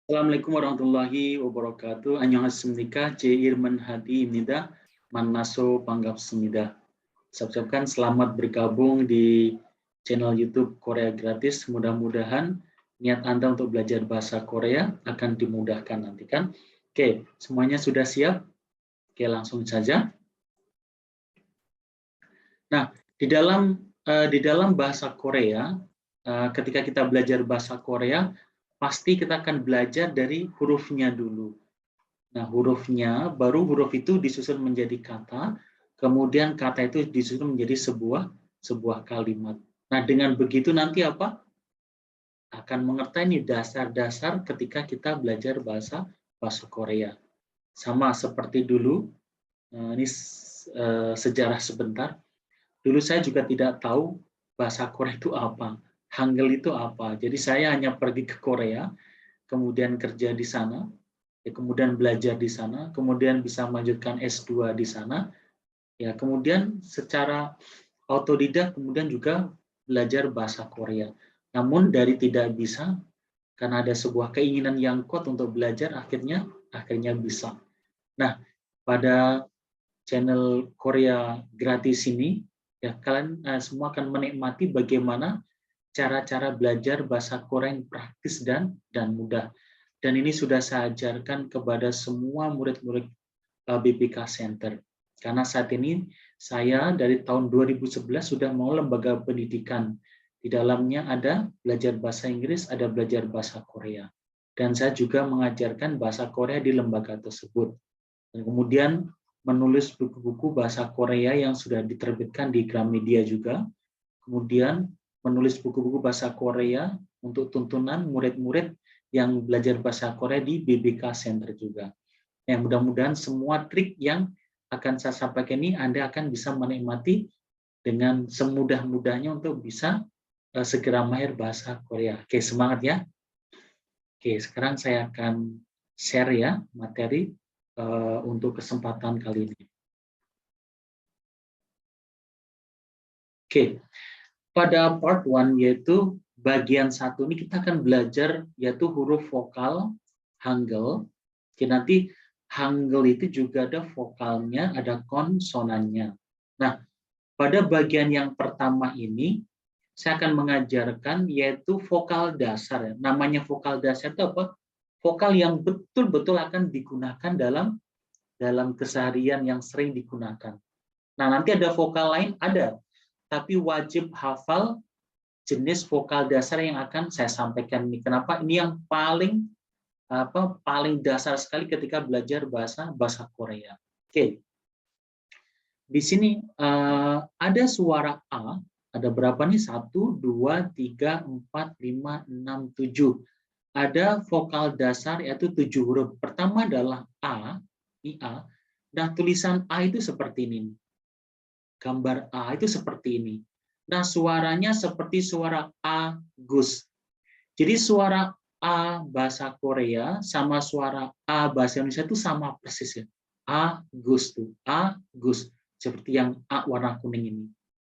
Assalamualaikum warahmatullahi wabarakatuh. Annyeonghaseyo, Irman Hadi Imnida, Mannaso Panggapsemida. Saya ucapkan selamat bergabung di channel YouTube Korea Gratis. Mudah-mudahan niat Anda untuk belajar bahasa Korea akan dimudahkan nanti kan. Oke, semuanya sudah siap? Oke, langsung saja. Nah, di dalam bahasa Korea, ketika kita belajar bahasa Korea, pasti kita akan belajar dari hurufnya dulu. Nah, hurufnya, baru huruf itu disusun menjadi kata, kemudian kata itu disusun menjadi sebuah kalimat. Nah, dengan begitu nanti apa? Akan mengerti dasar-dasar ketika kita belajar bahasa Korea. Sama seperti dulu, ini sejarah sebentar. Dulu saya juga tidak tahu bahasa Korea itu apa, Hangul itu apa. Jadi saya hanya pergi ke Korea, kemudian kerja di sana, ya, kemudian belajar di sana, kemudian bisa melanjutkan S2 di sana, ya, kemudian secara otodidak kemudian juga belajar bahasa Korea. Namun dari tidak bisa, karena ada sebuah keinginan yang kuat untuk belajar, akhirnya bisa. Nah, pada channel Korea gratis ini, ya kalian semua akan menikmati bagaimana cara-cara belajar bahasa Korea yang praktis dan mudah. Dan ini sudah saya ajarkan kepada semua murid-murid BPK Center. Karena saat ini saya dari tahun 2011 sudah mau lembaga pendidikan. Di dalamnya ada belajar bahasa Inggris, ada belajar bahasa Korea. Dan saya juga mengajarkan bahasa Korea di lembaga tersebut. Dan kemudian menulis buku-buku bahasa Korea yang sudah diterbitkan di Gramedia juga. Kemudian menulis buku-buku bahasa Korea untuk tuntunan murid-murid yang belajar bahasa Korea di BBK Center juga. Yang mudah-mudahan semua trik yang akan saya sampaikan ini Anda akan bisa menikmati dengan semudah-mudahnya untuk bisa segera mahir bahasa Korea. Oke, semangat ya. Oke, sekarang saya akan share ya materi untuk kesempatan kali ini. Oke, pada part 1 yaitu bagian 1 ini kita akan belajar yaitu huruf vokal Hangul. Oke, nanti Hangul itu juga ada vokalnya, ada konsonannya. Nah, pada bagian yang pertama ini saya akan mengajarkan yaitu vokal dasar. Namanya vokal dasar itu apa? Vokal yang betul-betul akan digunakan dalam keseharian yang sering digunakan. Nah, nanti ada vokal lain, ada. Tapi wajib hafal jenis vokal dasar yang akan saya sampaikan ini. Kenapa? Ini yang paling dasar sekali ketika belajar bahasa Korea. Oke. Di sini ada suara A, ada berapa nih? 1, 2, 3, 4, 5, 6, 7. Ada vokal dasar yaitu 7 huruf. Pertama adalah A, ini A. Nah, tulisan A itu seperti ini. Gambar A itu seperti ini. Nah, suaranya seperti suara Agus. Jadi suara A bahasa Korea sama suara A bahasa Indonesia itu sama persis ya. Agus tuh, Agus. Seperti yang A warna kuning ini.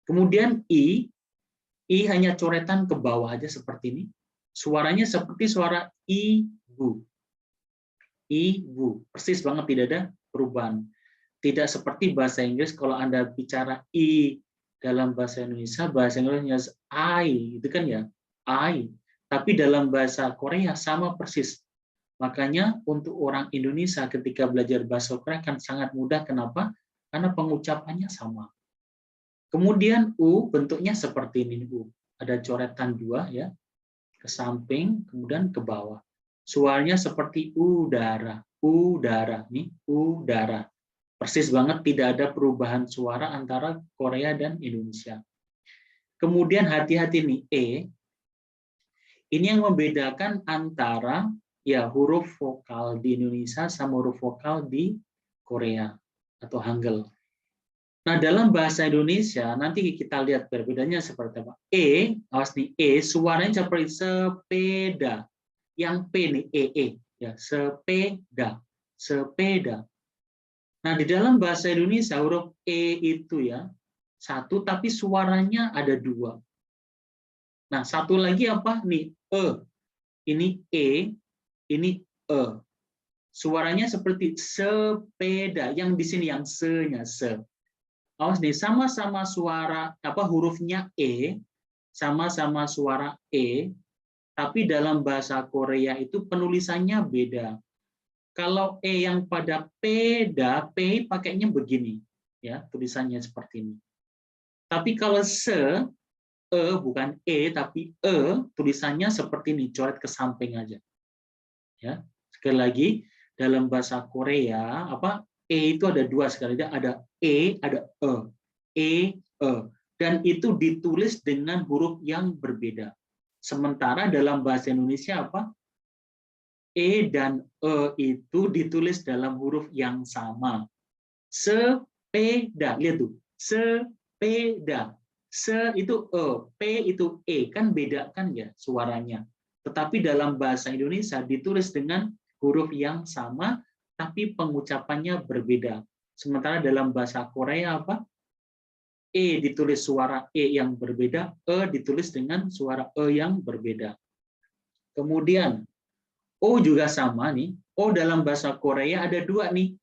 Kemudian I hanya coretan ke bawah aja seperti ini. Suaranya seperti suara ibu. Ibu. Persis banget, tidak ada perubahan. Tidak seperti bahasa Inggris, kalau Anda bicara I dalam bahasa Inggrisnya I, itu kan ya, I. Tapi dalam bahasa Korea sama persis. Makanya untuk orang Indonesia ketika belajar bahasa Korea kan sangat mudah. Kenapa? Karena pengucapannya sama. Kemudian U bentuknya seperti ini. U. Ada coretan 2 ya, ke samping, kemudian ke bawah. Suaranya seperti udara. Udara. Nih, udara. Persis banget, tidak ada perubahan suara antara Korea dan Indonesia. Kemudian hati-hati nih, E. Ini yang membedakan antara ya huruf vokal di Indonesia sama huruf vokal di Korea atau Hangul. Nah, dalam bahasa Indonesia nanti kita lihat perbedaannya seperti apa. E, awas nih, E suaranya seperti sepeda. Yang P nih, ya, sepeda. Sepeda. Nah, di dalam bahasa Indonesia huruf E itu ya satu, tapi suaranya ada 2. Nah, satu lagi apa nih? E. Ini E, ini e. Suaranya seperti sepeda. Yang di sini yang se-nya se. Awas nih, sama-sama suara hurufnya e, sama-sama suara e, tapi dalam bahasa Korea itu penulisannya beda. Kalau e yang pada peda, p pakainya begini, ya, tulisannya seperti ini. Tapi kalau se, e bukan e tapi e, tulisannya seperti ini, coret ke samping aja. Ya, sekali lagi dalam bahasa Korea e itu ada dua sekali, ada e, ada e, dan itu ditulis dengan huruf yang berbeda. Sementara dalam bahasa Indonesia e dan e itu ditulis dalam huruf yang sama. Sepeda, lihat tuh, sepeda. Se itu e, p itu e, kan beda kan ya suaranya. Tetapi dalam bahasa Indonesia ditulis dengan huruf yang sama, tapi pengucapannya berbeda. Sementara dalam bahasa Korea e ditulis suara e yang berbeda, e ditulis dengan suara e yang berbeda. Kemudian o juga sama nih. O dalam bahasa Korea ada dua nih.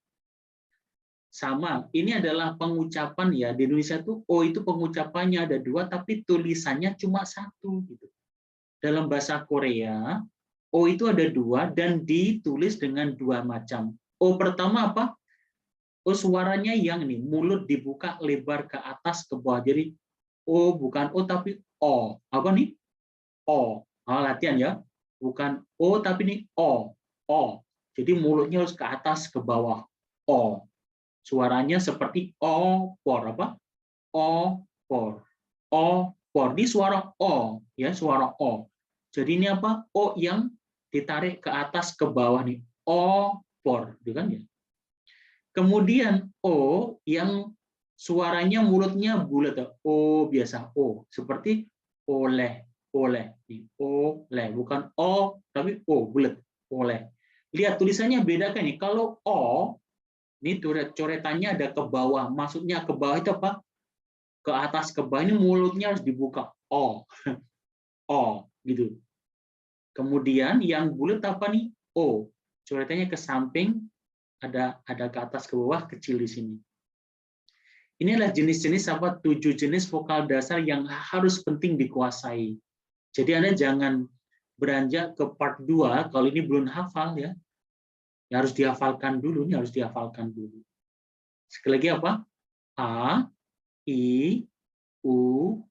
Sama, ini adalah pengucapan ya, di Indonesia tuh O itu pengucapannya ada dua, tapi tulisannya cuma satu gitu. Dalam bahasa Korea, O itu ada dua dan ditulis dengan dua macam. O pertama O suaranya yang nih, mulut dibuka lebar ke atas ke bawah. Jadi O bukan O tapi O. Apa nih? O. Latihan ya. Bukan O tapi ini O. O. Jadi mulutnya harus ke atas ke bawah. O. Suaranya seperti opor opor opor. Ini suara o ya, suara o. Jadi ini o yang ditarik ke atas ke bawah nih, opor gitu kan ya. Kemudian o yang suaranya mulutnya bulat, o biasa o, seperti oleh nih, oleh bukan o tapi o bulat, oleh. Lihat tulisannya beda kan nih. Kalau o ini coretannya ada ke bawah. Maksudnya ke bawah itu ke atas ke bawah, ini mulutnya harus dibuka. O. O gitu. Kemudian yang bulat nih? O. Coretannya ke samping, ada ke atas ke bawah, kecil di sini. Ini adalah jenis-jenis 7 jenis vokal dasar yang harus penting dikuasai. Jadi Anda jangan beranjak ke part 2 kalau ini belum hafal ya. Harus dihafalkan dulu, ini harus dihafalkan dulu. Sekali lagi A, I, U,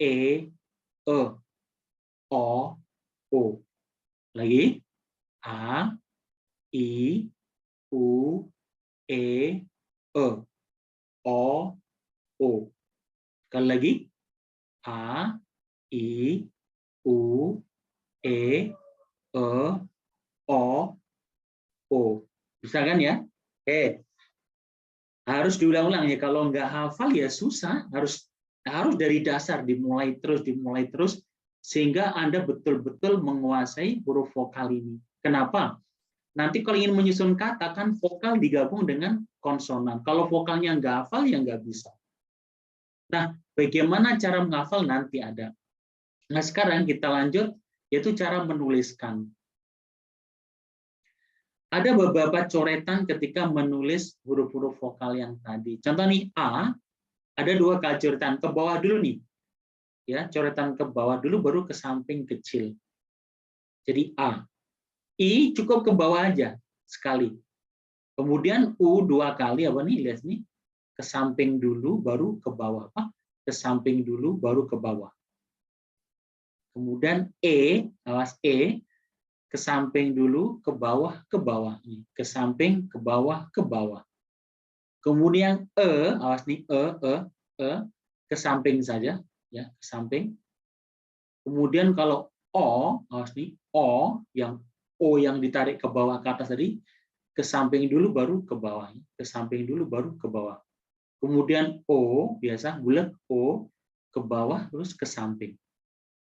E, O, O. Lagi. A, I, U, E, O, O. Sekali lagi. A, I, U, E, O, O. Bisa kan ya? Harus diulang-ulang ya. Kalau nggak hafal ya susah. Harus dari dasar, dimulai terus sehingga Anda betul-betul menguasai huruf vokal ini. Kenapa? Nanti kalau ingin menyusun kata kan vokal digabung dengan konsonan. Kalau vokalnya nggak hafal ya nggak bisa. Nah, bagaimana cara menghafal nanti ada. Nah, sekarang kita lanjut yaitu cara menuliskan. Ada beberapa coretan ketika menulis huruf-huruf vokal yang tadi. Contoh nih A, ada 2 kali coretan ke bawah dulu nih. Ya, coretan ke bawah dulu baru ke samping kecil. Jadi A. I cukup ke bawah aja sekali. Kemudian U 2 kali lihat nih. Ke samping dulu baru ke bawah. Ke samping dulu baru ke bawah. Kemudian E, awas E, ke samping dulu, ke bawah nih, ke samping, ke bawah, ke bawah. Kemudian awas nih ke samping saja, ya, ke samping. Kemudian kalau O, awas nih O yang ditarik ke bawah ke atas tadi, ke samping dulu baru ke bawah, ke samping dulu baru ke bawah. Kemudian O biasa bulat O ke bawah terus ke samping.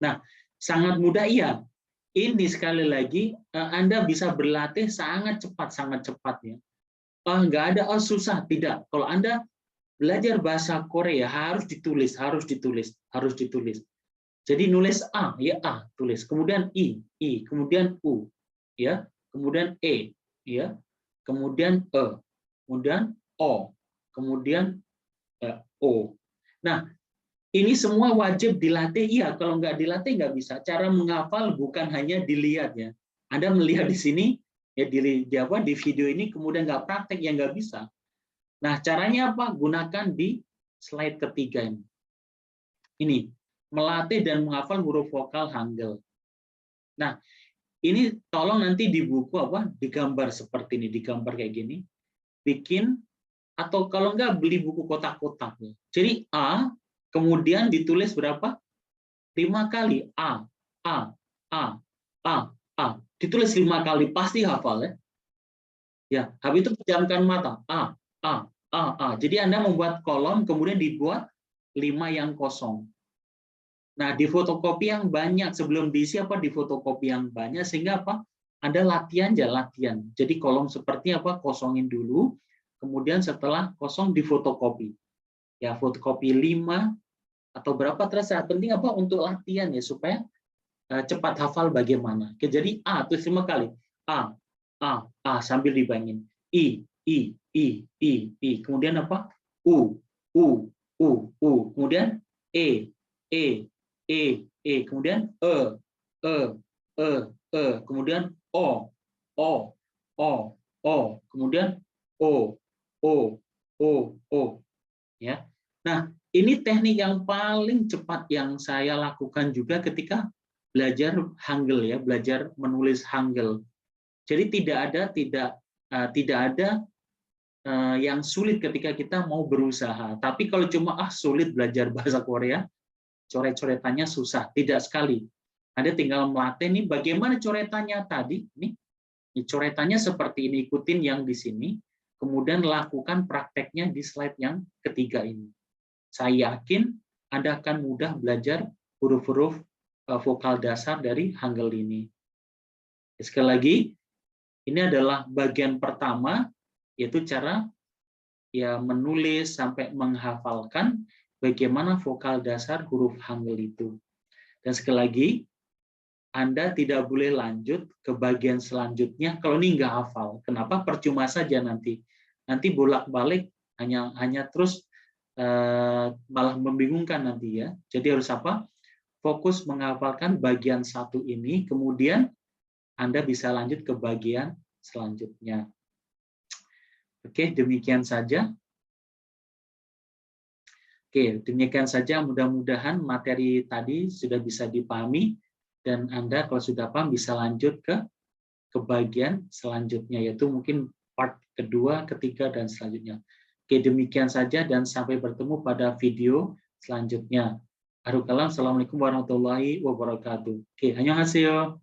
Nah, sangat mudah iya. Ini sekali lagi Anda bisa berlatih sangat cepat ya. Nggak ada susah, tidak. Kalau Anda belajar bahasa Korea harus ditulis. Jadi nulis A ya A tulis, kemudian I, kemudian U. ya, kemudian E, ya, kemudian E, kemudian O, kemudian O. Nah, ini semua wajib dilatih, iya. Kalau nggak dilatih nggak bisa. Cara menghafal bukan hanya dilihat ya. Anda melihat di sini ya di video ini kemudian nggak praktek ya nggak bisa. Nah, caranya apa? Gunakan di slide ketiga ini. Ini melatih dan menghafal huruf vokal Hangul. Nah, ini tolong nanti di buku apa? Digambar seperti ini, digambar kayak gini. Bikin atau kalau nggak beli buku kotak-kotak. Jadi A, kemudian ditulis berapa? 5 kali A, A, A, A, A. Ditulis 5 kali, pasti hafal ya. Ya, habis itu pejamkan mata. A, A, A, A. Jadi Anda membuat kolom, kemudian dibuat 5 yang kosong. Nah, di fotokopi yang banyak, sebelum diisi apa? Di fotokopi yang banyak, sehingga apa? Ada latihan ya, latihan. Jadi kolom seperti apa? Kosongin dulu, kemudian setelah kosong di fotokopi. Ya, fotokopi 5 atau berapa terserah. Penting apa? Untuk latihan ya, supaya cepat hafal bagaimana. Jadi A, tulis 5 kali. A, A, A, sambil dibayangin. I, I, I, I, I. Kemudian apa? U, U, U, U. Kemudian E, E, E, E. Kemudian E, E, E, E. Kemudian O, O, O, O. Kemudian O, O, O, O. Ya. Nah, ini teknik yang paling cepat yang saya lakukan juga ketika belajar Hangul ya, belajar menulis Hangul. Jadi tidak ada yang sulit ketika kita mau berusaha. Tapi kalau cuma sulit belajar bahasa Korea, coret-coretannya susah. Tidak sekali. Anda tinggal melatih nih bagaimana coretannya tadi. Nih, coretannya seperti ini, ikutin yang di sini. Kemudian lakukan prakteknya di slide yang ketiga ini. Saya yakin Anda akan mudah belajar huruf-huruf vokal dasar dari Hangul ini. Sekali lagi, ini adalah bagian pertama, yaitu cara ya menulis sampai menghafalkan bagaimana vokal dasar huruf Hangul itu. Dan sekali lagi, Anda tidak boleh lanjut ke bagian selanjutnya kalau ini nggak hafal. Kenapa? Percuma saja nanti. Nanti bolak-balik hanya terus malah membingungkan nanti ya. Jadi harus apa? Fokus menghafalkan bagian satu ini, kemudian Anda bisa lanjut ke bagian selanjutnya. Oke, demikian saja. Oke, demikian saja. Mudah-mudahan materi tadi sudah bisa dipahami dan Anda kalau sudah paham bisa lanjut ke bagian selanjutnya, yaitu mungkin part kedua, ketiga, dan selanjutnya. Oke, demikian saja dan sampai bertemu pada video selanjutnya. Assalamualaikum warahmatullahi wabarakatuh. Oke, annyeonghaseyo.